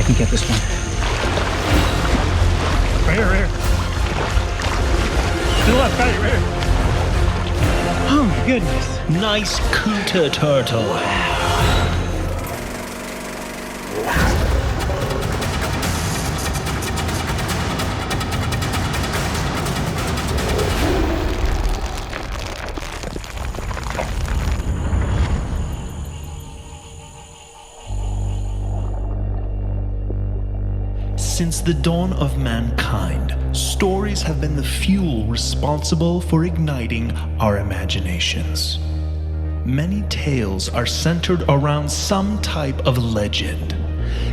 can get this one. Right here. To the left, right here. Oh my goodness. Nice COOTER turtle. Since the dawn of mankind, stories have been the fuel responsible for igniting our imaginations. Many tales are centered around some type of legend,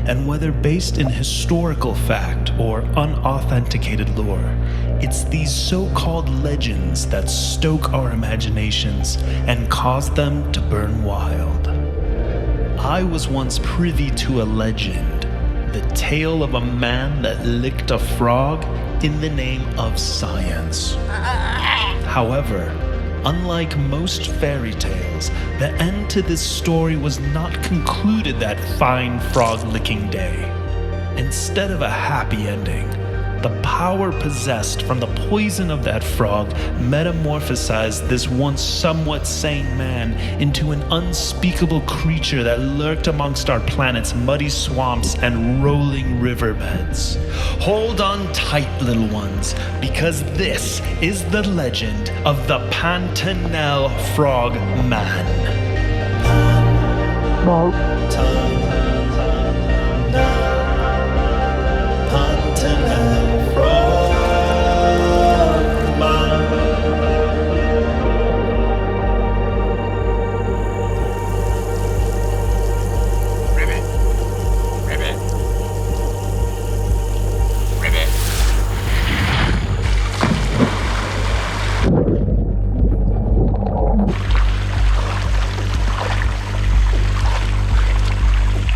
and whether based in historical fact or unauthenticated lore, it's these so-called legends that stoke our imaginations and cause them to burn wild. I was once privy to a legend, the tale of a man that licked a frog in the name of science. However, unlike most fairy tales, the end to this story was not concluded that fine frog-licking day. Instead of a happy ending, the power possessed from the poison of that frog metamorphosized this once somewhat sane man into an unspeakable creature that lurked amongst our planet's muddy swamps and rolling riverbeds. Hold on tight, little ones, because this is the legend of the Pantanal Frogman.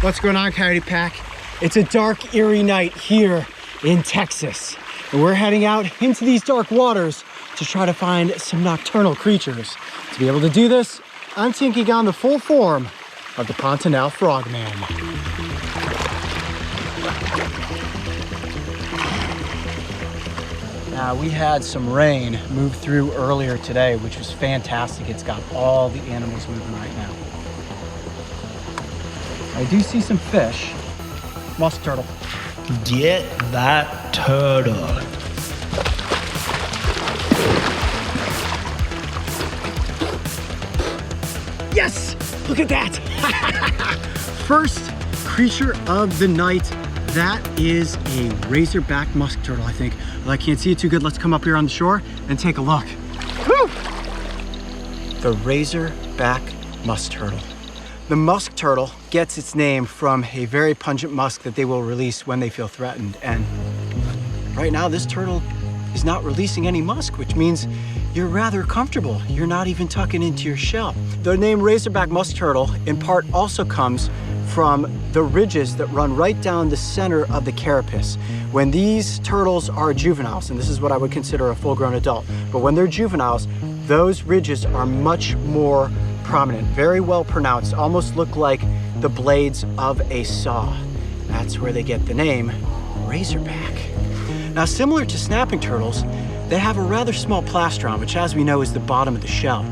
What's going on, Coyote Pack? It's a dark, eerie night here in Texas. And we're heading out into these dark waters to try to find some nocturnal creatures. To be able to do this, I'm taking on the full form of the Pantanal Frogman. Now, we had some rain move through earlier today, which was fantastic. It's got all the animals moving right now. I do see some fish. Musk turtle. Get that turtle. Yes! Look at that! First creature of the night. That is a razorback musk turtle, I think. Well, I can't see it too good. Let's come up here on the shore and take a look. Woo! The razorback musk turtle. The musk turtle gets its name from a very pungent musk that they will release when they feel threatened. And right now, this turtle is not releasing any musk, which means you're rather comfortable. You're not even tucking into your shell. The name razorback musk turtle in part also comes from the ridges that run right down the center of the carapace. When these turtles are juveniles, and this is what I would consider a full-grown adult, but when they're juveniles, those ridges are much more prominent, very well pronounced, almost look like the blades of a saw. That's where they get the name razorback. Now, similar to snapping turtles, they have a rather small plastron, which as we know is the bottom of the shell.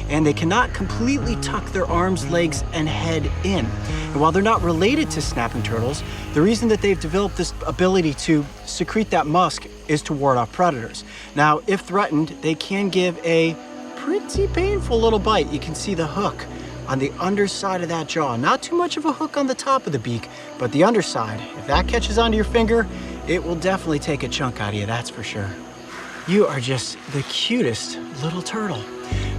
And they cannot completely tuck their arms, legs, and head in. And while they're not related to snapping turtles, the reason that they've developed this ability to secrete that musk is to ward off predators. Now, if threatened, they can give a pretty painful little bite. You can see the hook on the underside of that jaw. Not too much of a hook on the top of the beak, but the underside. If that catches onto your finger, it will definitely take a chunk out of you, that's for sure. You are just the cutest little turtle.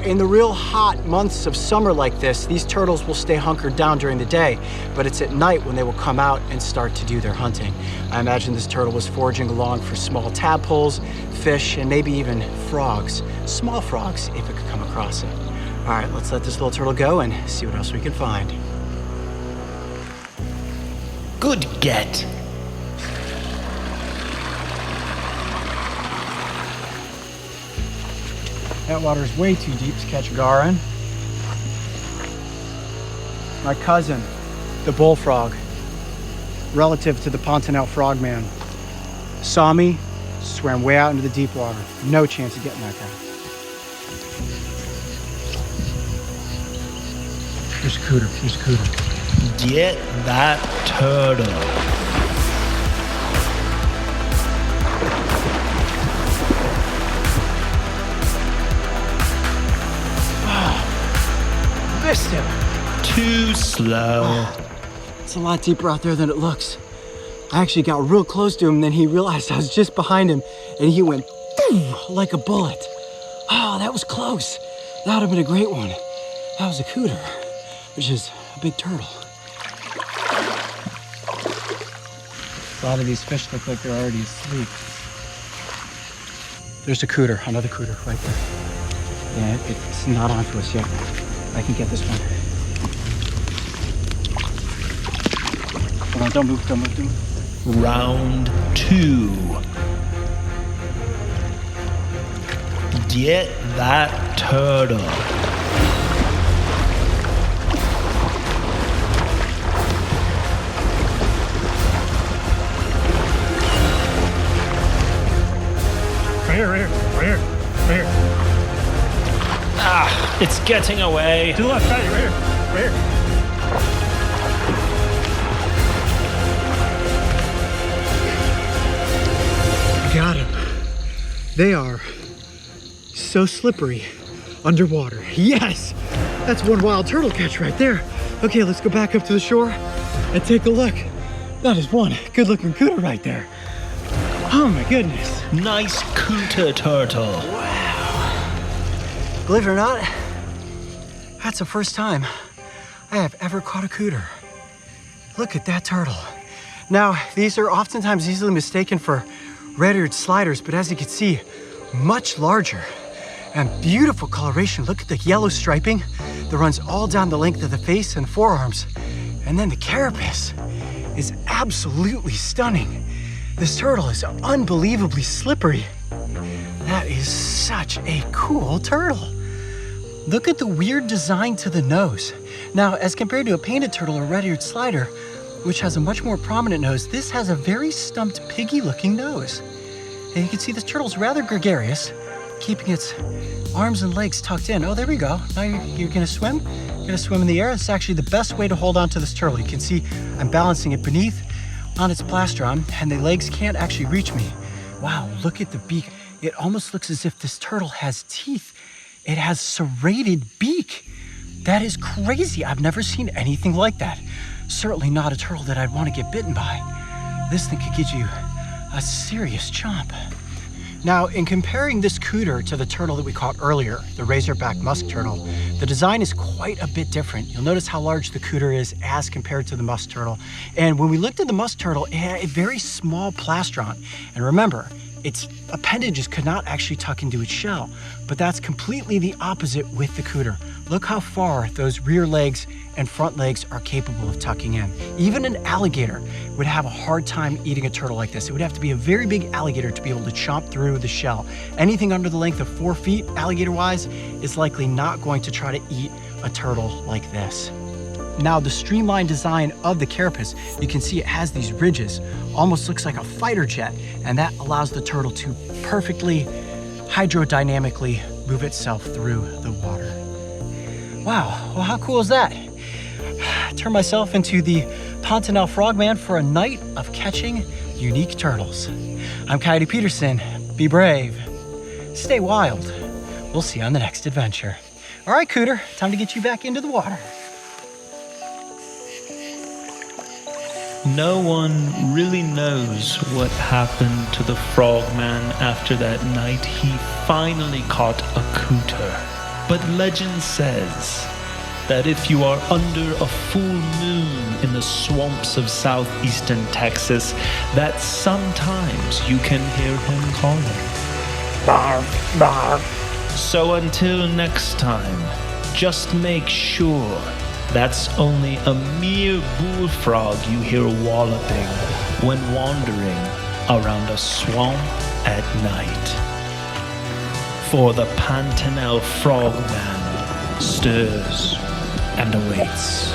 In the real hot months of summer like this, these turtles will stay hunkered down during the day, but it's at night when they will come out and start to do their hunting. I imagine this turtle was foraging along for small tadpoles, fish, and maybe even frogs. Small frogs, if it could come across it. All right, let's let this little turtle go and see what else we can find. Good get. That water's way too deep to catch a gar in. My cousin, the bullfrog. relative to the Pantanal Frogman. Saw me, swam way out into the deep water. No chance of getting that guy. Here's a cooter, here's a cooter. Get that turtle. Missed him. Too slow. It's a lot deeper out there than it looks. I actually got real close to him, and then he realized I was just behind him, and he went like a bullet. Oh, that was close. That would have been a great one. That was a cooter, which is a big turtle. A lot of these fish look like they're already asleep. There's a cooter, another cooter right there. Yeah, it's not onto us yet. I can get this one. Hold on, don't move, don't move, don't move. Round 2. Get that turtle. Right here, right here, right here, right here. Ah, it's getting away. To the left, right here, right here. Got him. They are so slippery underwater. Yes! That's one wild turtle catch right there. Okay, let's go back up to the shore and take a look. That is one good looking cooter right there. Oh my goodness. Nice cooter turtle. Believe it or not, that's the first time I have ever caught a cooter. Look at that turtle. Now, these are oftentimes easily mistaken for red-eared sliders, but as you can see, much larger and beautiful coloration. Look at the yellow striping that runs all down the length of the face and forearms. And then the carapace is absolutely stunning. This turtle is unbelievably slippery. That is such a cool turtle. Look at the weird design to the nose. Now, as compared to a painted turtle or red-eared slider, which has a much more prominent nose, this has a very stumped, piggy-looking nose. And you can see this turtle's rather gregarious, keeping its arms and legs tucked in. Oh, there we go. Now you're gonna swim? You're gonna swim in the air. This is actually the best way to hold on to this turtle. You can see I'm balancing it beneath on its plastron, and the legs can't actually reach me. Wow, look at the beak. It almost looks as if this turtle has teeth. It has serrated beak. That is crazy. I've never seen anything like that. Certainly not a turtle that I'd want to get bitten by. This thing could get you a serious chomp. Now, in comparing this cooter to the turtle that we caught earlier, the Razorback musk turtle, the design is quite a bit different. You'll notice how large the cooter is as compared to the musk turtle. And when we looked at the musk turtle, it had a very small plastron. And remember, its appendages could not actually tuck into its shell, but that's completely the opposite with the cooter. Look how far those rear legs and front legs are capable of tucking in. Even an alligator would have a hard time eating a turtle like this. It would have to be a very big alligator to be able to chomp through the shell. Anything under the length of 4 feet, alligator-wise, is likely not going to try to eat a turtle like this. Now, the streamlined design of the carapace, you can see it has these ridges, almost looks like a fighter jet, and that allows the turtle to perfectly hydrodynamically move itself through the water. Wow, well, how cool is that? Turn myself into the Pantanal Frogman for a night of catching unique turtles. I'm Coyote Peterson. Be brave. Stay wild. We'll see you on the next adventure. All right, Cooter, time to get you back into the water. No one really knows what happened to the frogman after that night he finally caught a cooter. But legend says that if you are under a full moon in the swamps of southeastern Texas, that sometimes you can hear him calling. Bark, bark. So until next time, just make sure that's only a mere bullfrog you hear walloping when wandering around a swamp at night. For the Pantanal Frogman stirs and awaits.